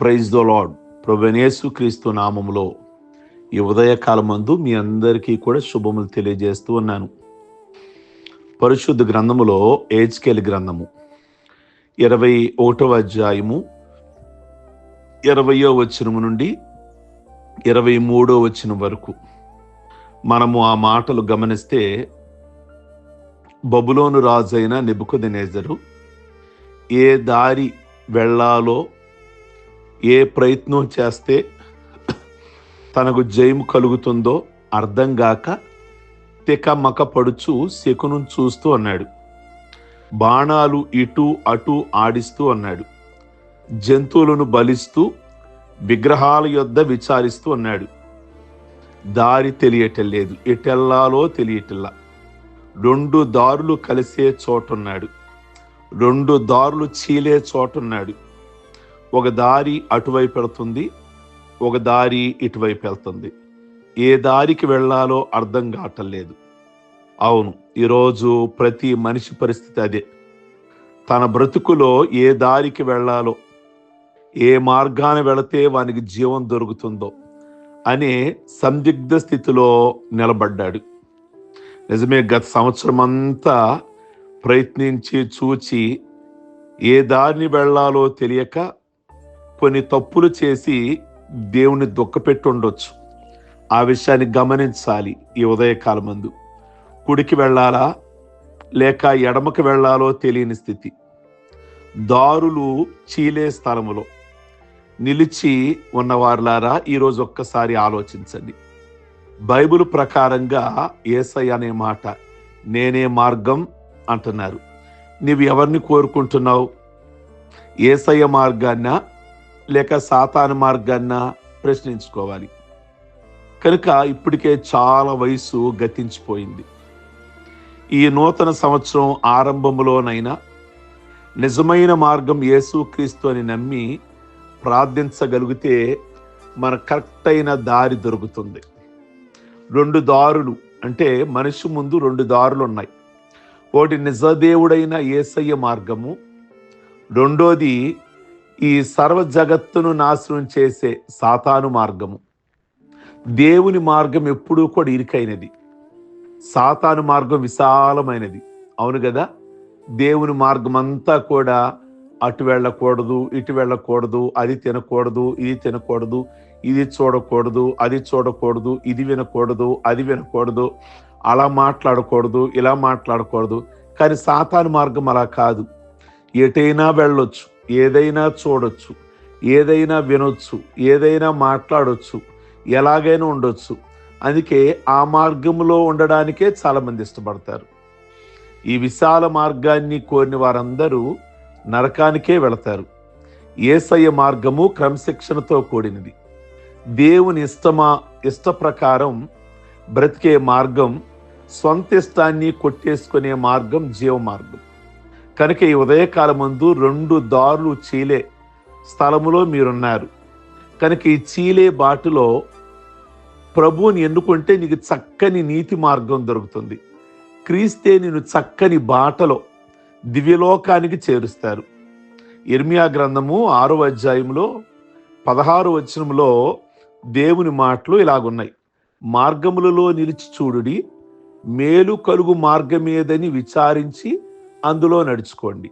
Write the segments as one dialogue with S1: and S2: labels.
S1: Praise the lord. ప్రభువైన యేసుక్రీస్తు నామములో ఈ ఉదయకాలమందు మీ అందరికీ కూడా శుభములు తెలియజేస్తూ ఉన్నాను. పరిశుద్ధ గ్రంథములో హెజ్కేలు గ్రంథము 21వ అధ్యాయము 20వ వచనము నుండి 23వ వచనం వరకు మనము ఆ మాటలు గమనిస్తే, బబులోను రాజైన నెబుకద్నెజరు ఏ దారి వెళ్ళాలో, ఏ ప్రయత్నం చేస్తే తనకు జయము కలుగుతుందో అర్థం గాక తెకమక పడుచు శకునం చూస్తూ అన్నాడు. బాణాలు ఇటు అటు ఆడిస్తూ అన్నాడు. జంతువులను బలిస్తూ విగ్రహాల యొద్ద విచారిస్తూ అన్నాడు. దారి తెలియటలేదు, ఎటెల్లాలో తెలియటల్లా. 2 దారులు కలిసే చోటున్నాడు, 2 దారులు చీలే చోటున్నాడు. ఒక దారి అటువైపు వెళ్తుంది, ఒక దారి ఇటువైపు వెళ్తుంది. ఏ దారికి వెళ్ళాలో అర్థం కావట్లేదు. అవును, ఈరోజు ప్రతి మనిషి పరిస్థితి అదే. తన బ్రతుకులో ఏ దారికి వెళ్ళాలో, ఏ మార్గాన వెళితే వానికి జీవం దొరుకుతుందో అనే సందిగ్ధ స్థితిలో నిలబడ్డాడు. నిజమే, గత సంవత్సరం అంతా ప్రయత్నించి చూచి ఏ దారిని వెళ్ళాలో తెలియక కొన్ని తప్పులు చేసి దేవుని దుఃఖపెట్టి ఉండొచ్చు. ఆ విషయాన్ని గమనించాలి. ఈ ఉదయకాలమందు కుడికి వెళ్ళాలా లేక ఎడమకి వెళ్ళాలో తెలియని స్థితి. దారులు చీలే స్థలములో నిలిచి ఉన్నవారులారా, ఈరోజు ఒక్కసారి ఆలోచించండి. బైబిల్ ప్రకారంగా యేసయ్య అనే మాట నేనే మార్గం అంటున్నారు. నీవు ఎవరిని కోరుకుంటున్నావు? యేసయ్య మార్గాన్నా లేక సాతాను మార్గాన్నా ప్రశ్నించుకోవాలి. కనుక ఇప్పటికే చాలా వయసు గతించిపోయింది. ఈ నూతన సంవత్సరం ఆరంభంలోనైనా నిజమైన మార్గం యేసుక్రీస్తు అని నమ్మి ప్రార్థించగలిగితే మన కరెక్ట్ అయిన దారి దొరుకుతుంది. 2 దారులు అంటే మనిషి ముందు 2 దారులు ఉన్నాయి. ఒకటి నిజదేవుడైన యేసయ్య మార్గము, రెండోది ఈ సర్వ జగత్తును నాశనం చేసే సాతాను మార్గము. దేవుని మార్గం ఎప్పుడూ కూడా ఇరుకైనది, సాతాను మార్గం విశాలమైనది. అవును కదా? దేవుని మార్గం అంతా కూడా అటు వెళ్ళకూడదు, ఇటు వెళ్ళకూడదు, అది తినకూడదు, ఇది తినకూడదు, ఇది చూడకూడదు, అది చూడకూడదు, ఇది వినకూడదు, అది వినకూడదు, అలా మాట్లాడకూడదు, ఇలా మాట్లాడకూడదు. కానీ సాతాను మార్గం అలా కాదు. ఎటైనా వెళ్ళొచ్చు, ఏదైనా చూడొచ్చు, ఏదైనా వినొచ్చు, ఏదైనా మాట్లాడొచ్చు, ఎలాగైనా ఉండొచ్చు. అందుకే ఆ మార్గంలో ఉండడానికే చాలా మంది ఇష్టపడతారు. ఈ విశాల మార్గాన్ని కోరిన వారందరూ నరకానికే వెళతారు. యేసయ్య మార్గము క్రమశిక్షణతో కూడినది. దేవుని ఇష్ట ప్రకారం బ్రతికే మార్గం, సొంత ఇష్టాన్ని కొట్టేసుకునే మార్గం జీవ మార్గం. కనుక ఈ ఉదయకాలమందు 2 దారులు చీలే స్థలములో మీరున్నారు. కనుక ఈ చీలే బాటులో ప్రభువుని ఎన్నుకుంటే నీకు చక్కని నీతి మార్గం దొరుకుతుంది. క్రీస్తే నిన్ను చక్కని బాటలో దివ్యలోకానికి చేరుస్తారు. ఇర్మియా గ్రంథము 6వ అధ్యాయంలో 16వ వచనంలో దేవుని మాటలు ఇలాగున్నాయి. మార్గములలో నిలిచి చూడుడి, మేలు కలుగు మార్గమేదని విచారించి అందులో నడుచుకోండి,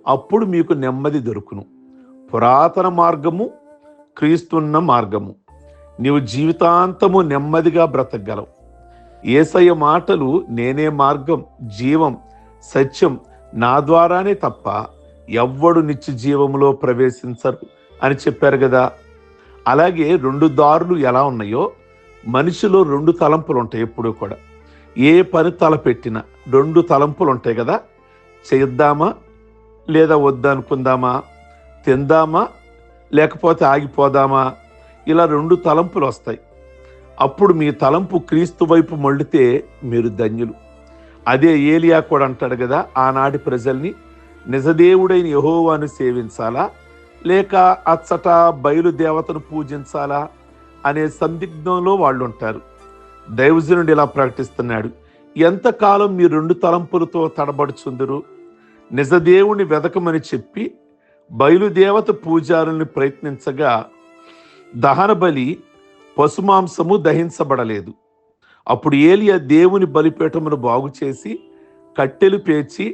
S1: అప్పుడు మీకు నెమ్మది దొరుకును. పురాతన మార్గము క్రీస్తున్న మార్గము. నీవు జీవితాంతము నెమ్మదిగా బ్రతకగలవు. యేసయ్య మాటలు నేనే మార్గం, జీవం, సత్యం, నా ద్వారానే తప్ప ఎవ్వడు నిత్య జీవములో ప్రవేశించరు అని చెప్పారు కదా. అలాగే 2 దారులు ఎలా ఉన్నాయో, మనిషిలో 2 తలంపులు ఉంటాయి. ఎప్పుడూ కూడా ఏ పని తలపెట్టినా 2 తలంపులు ఉంటాయి కదా. చేద్దామా లేదా వద్దనుకుందామా, తిందామా లేకపోతే ఆగిపోదామా, ఇలా 2 తలంపులు వస్తాయి. అప్పుడు మీ తలంపు క్రీస్తు వైపు మళ్ళితే మీరు ధన్యులు. అదే ఏలియా కూడా అంటాడు కదా, ఆనాటి ప్రజల్ని నిజదేవుడైన యెహోవాను సేవించాలా లేక అచ్చట బయలుదేవతను పూజించాలా అనే సందిగ్ధంలో వాళ్ళు ఉంటారు. దైవజనుడు ఇలా ప్రకటిస్తున్నాడు, ఎంతకాలం మీ 2 తలంపులతో తడబడుచుందురు? నిజదేవుని వెదకమని చెప్పి బయలుదేవత పూజారుల్ని ప్రయత్నించగా దహన బలి పశుమాంసము దహించబడలేదు. అప్పుడు ఏలియా దేవుని బలిపీఠమును బాగు చేసి కట్టెలు పేర్చి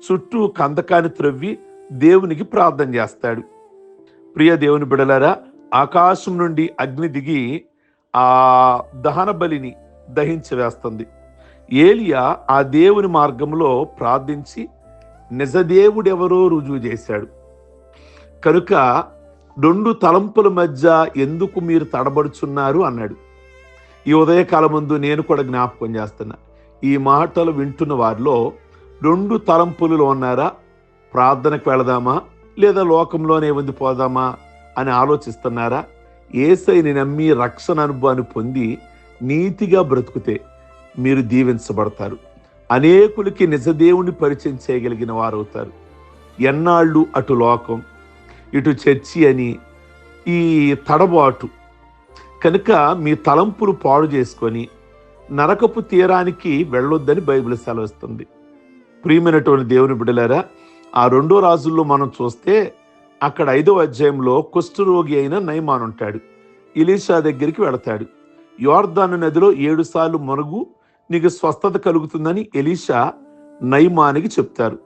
S1: చుట్టూ కందకాన్ని త్రవ్వి దేవునికి ప్రార్థన చేస్తాడు. ప్రియ దేవుని బిడలారా, ఆకాశం నుండి అగ్ని దిగి ఆ దహన బలిని దహించి వేస్తుంది. ఏలియా ఆ దేవుని మార్గంలో ప్రార్థించి నిజదేవుడెవరో రుజువు చేశాడు. కనుక 2 తలంపుల మధ్య ఎందుకు మీరు తడబడుచున్నారు అన్నాడు. ఈ ఉదయకాలం ముందు నేను కూడా జ్ఞాపకం చేస్తున్నా, ఈ మాటలు వింటున్న వారిలో 2 తలంపులలో ఉన్నారా? ప్రార్థనకు వెళదామా లేదా లోకంలోనే ఉండిపోదామా అని ఆలోచిస్తున్నారా? యేసయ్యని నమ్మి రక్షణ అనుభవాన్ని పొంది నీతిగా బ్రతుకుతే మీరు దీవించబడతారు. అనేకులకి నిజదేవుని పరిచయం చేయగలిగిన వారు అవుతారు. ఎన్నాళ్ళు అటు లోకం ఇటు చర్చి అని ఈ తడబాటు కనుక మీ తలంపులు పాడు చేసుకొని నరకపు తీరానికి వెళ్ళొద్దని బైబిల్ సెలవిస్తుంది. ప్రియమైనటువంటి దేవుని బిడ్డలారా, ఆ 2వ రాజుల్లో మనం చూస్తే అక్కడ 5వ అధ్యాయంలో కుష్ఠరోగి అయిన నయమాను ఉంటాడు. ఎలీషా దగ్గరికి వెళతాడు. యోర్దాను నదిలో 7 సార్లు మునుగు, నీకు స్వస్థత కలుగుతుందని ఎలీషా నయమానికి చెప్తారు.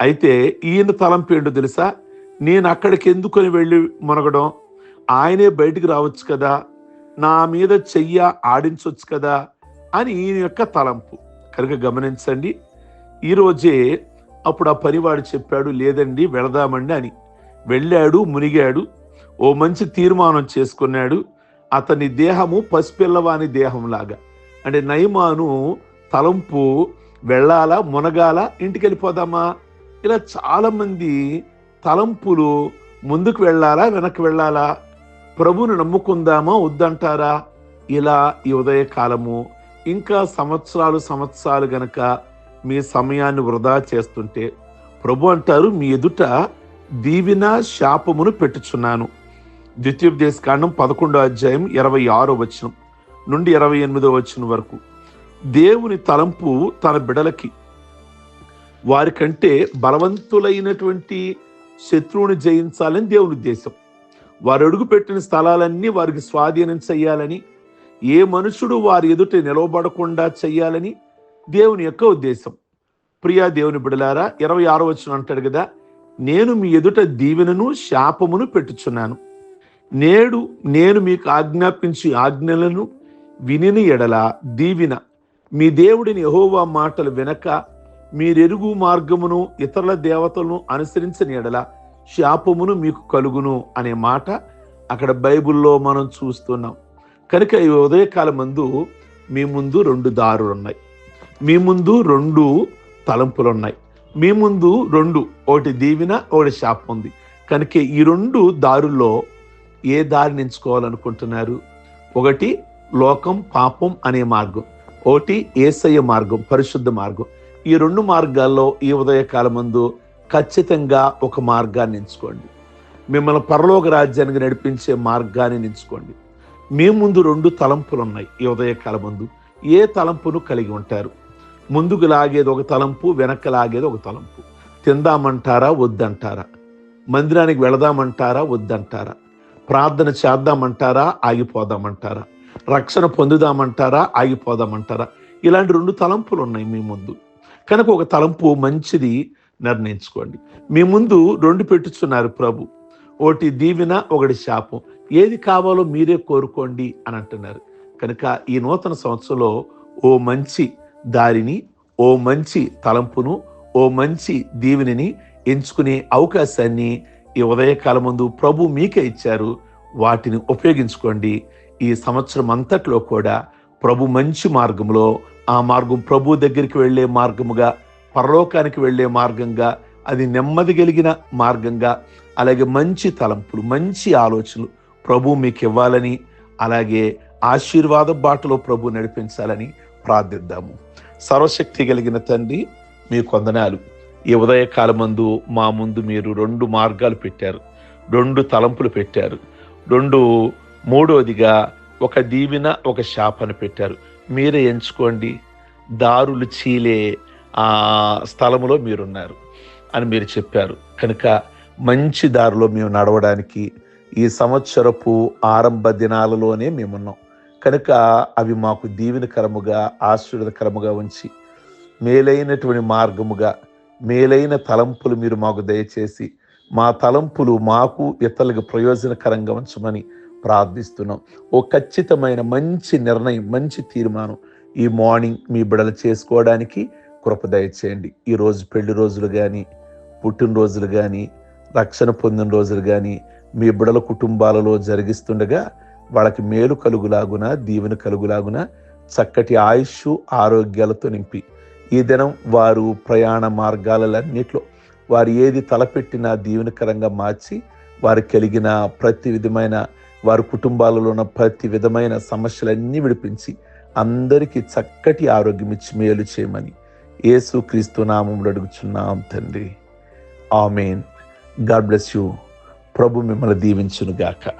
S1: అయితే ఈయన తలంపు ఏంటో తెలుసా? నేను అక్కడికి ఎందుకొని వెళ్ళి మునగడం, ఆయనే బయటికి రావచ్చు కదా, నా మీద చెయ్య ఆడించవచ్చు కదా అని ఈయన యొక్క తలంపు. కనుక గమనించండి, ఈరోజే అప్పుడు ఆ పనివాడు చెప్పాడు, లేదండి వెళదామండి అని. వెళ్ళాడు, మునిగాడు, ఓ మంచి తీర్మానం చేసుకున్నాడు. అతని దేహము పసిపిల్లవాని దేహంలాగా. అంటే నయమాను తలంపు వెళ్ళాలా, మునగాల, ఇంటికి వెళ్ళిపోదామా? ఇలా చాలా మంది తలంపులు ముందుకు వెళ్ళాలా, వెనక్కి వెళ్ళాలా, ప్రభువును నమ్ముకుందామా, వద్దంటారా? ఇలా ఈ ఉదయకాలము ఇంకా సంవత్సరాలు గనక మీ సమయాన్ని వృధా చేస్తుంటే ప్రభు అంటారు, మీ ఎదుట దీవెన శాపమును పెట్టుచున్నాను. ద్వితీయోపదేశకాండం 11వ అధ్యాయం 26వ వచనం నుండి 28వ వచనం వరకు. దేవుని తలంపు తన బిడలకి వారికంటే బలవంతులైనటువంటి శత్రువుని జయించాలని దేవుని ఉద్దేశం. వారు అడుగుపెట్టిన స్థలాలన్నీ వారికి స్వాధీనం చెయ్యాలని, ఏ మనుషుడు వారి ఎదుట నిలవబడకుండా చెయ్యాలని దేవుని యొక్క ఉద్దేశం. ప్రియా దేవుని బిడలారా, 26వ వచనం అంటాడు కదా, నేను మీ ఎదుట దీవెనను శాపమును పెట్టుచున్నాను. నేడు నేను మీకు ఆజ్ఞాపించి ఆజ్ఞలను వినిన ఎడల దీవెన, మీ దేవుడిని యెహోవా మాటలు వినక మీరెరుగు మార్గమును ఇతరుల దేవతలను అనుసరించని ఎడల శాపమును మీకు కలుగును అనే మాట అక్కడ బైబిల్లో మనం చూస్తున్నాం. కనుక ఈ ఉదయకాలం ముందు మీ ముందు 2 దారులు ఉన్నాయి, మీ ముందు 2 తలంపులు ఉన్నాయి, మీ ముందు 2, ఒకటి దీవెన, ఒకటి శాపం ఉంది. కనుక ఈ 2 దారుల్లో ఏ దారిని ఎంచుకోవాలనుకుంటున్నారు? ఒకటి లోకం పాపం అనే మార్గం, ఒకటి యేసయ్య మార్గం, పరిశుద్ధ మార్గం. ఈ 2 మార్గాల్లో ఈ ఉదయకాలం ముందు ఖచ్చితంగా ఒక మార్గాన్ని ఎంచుకోండి. మిమ్మల్ని పరలోక రాజ్యానికి నడిపించే మార్గాన్ని ఎంచుకోండి. మీ ముందు 2 తలంపులు ఉన్నాయి. ఈ ఉదయకాలం ముందు ఏ తలంపును కలిగి ఉంటారు? ముందుకు లాగేది ఒక తలంపు, వెనక్కి లాగేది ఒక తలంపు. తిందామంటారా, వద్దంటారా? మందిరానికి వెళదామంటారా, వద్దంటారా? ప్రార్థన చేద్దామంటారా, ఆగిపోదామంటారా? రక్షణ పొందుదామంటారా, ఆగిపోదామంటారా? ఇలాంటి 2 తలంపులు ఉన్నాయి మీ ముందు. కనుక ఒక తలంపు మంచిది నిర్ణయించుకోండి. మీ ముందు 2 పెట్టుచున్నారు ప్రభు, ఒకటి దీవెన, ఒకటి శాపం. ఏది కావాలో మీరే కోరుకోండి అని అంటున్నారు. కనుక ఈ నూతన సంవత్సరంలో ఓ మంచి దారిని, ఓ మంచి తలంపును, ఓ మంచి దీవెనని ఎంచుకునే అవకాశాన్ని ఈ ఉదయకాలం ముందు ప్రభు మీకే ఇచ్చారు. వాటిని ఉపయోగించుకోండి. ఈ సంవత్సరం అంతట్లో కూడా ప్రభు మంచి మార్గంలో, ఆ మార్గం ప్రభు దగ్గరికి వెళ్ళే మార్గముగా, పరలోకానికి వెళ్ళే మార్గంగా, అది నెమ్మది కలిగిన మార్గంగా, అలాగే మంచి తలంపులు, మంచి ఆలోచనలు ప్రభు మీకు ఇవ్వాలని, అలాగే ఆశీర్వాద బాటలో ప్రభు నడిపించాలని ప్రార్థిద్దాము. సర్వశక్తి కలిగిన తండ్రి, మీ వందనాలు. ఈ ఉదయకాలమందు మా ముందు మీరు 2 మార్గాలు పెట్టారు, 2 తలంపులు పెట్టారు, 3వదిగా ఒక దీవెన, ఒక శాపను పెట్టారు. మీరే ఎంచుకోండి. దారులు చీలే ఆ స్థలములో మీరున్నారు అని మీరు చెప్పారు. కనుక మంచి దారిలో మేము నడవడానికి ఈ సంవత్సరపు ఆరంభ దినాలలోనే మేమున్నాం కనుక అవి మాకు దీవెనకరముగా ఆశీర్వాదకరముగా ఉంచి మేలైనటువంటి మార్గముగా మేలైన తలంపులు మీరు మాకు దయచేసి మా తలంపులు మాకు ఇతరులకు ప్రయోజనకరంగా ఉంచమని ప్రార్థిస్తున్నాం. ఓ ఖచ్చితమైన మంచి నిర్ణయం, మంచి తీర్మానం ఈ మార్నింగ్ మీ బిడ్డలు చేసుకోవడానికి కృప దయచేయండి. ఈరోజు పెళ్లి రోజులు కానీ, పుట్టినరోజులు కానీ, రక్షణ పొందిన రోజులు కానీ మీ బిడ్డల కుటుంబాలలో జరిగిస్తుండగా వాళ్ళకి మేలు కలుగులాగున, దీవెన కలుగులాగున చక్కటి ఆయుష్ ఆరోగ్యాలతో నింపి ఈ దినం వారు ప్రయాణ మార్గాలన్నిట్లో వారు ఏది తలపెట్టినా దీవెనకరంగా మార్చి వారు కలిగిన ప్రతి విధమైన వారి కుటుంబాలలో ఉన్న ప్రతి విధమైన సమస్యలన్నీ విడిపించి అందరికీ చక్కటి ఆరోగ్యం ఇచ్చి మేలు చేయమని యేసుక్రీస్తు నామములో అడుగుచున్నాం తండ్రి. ఆమేన్. God bless you. ప్రభు మిమ్మల్ని దీవించును గాక.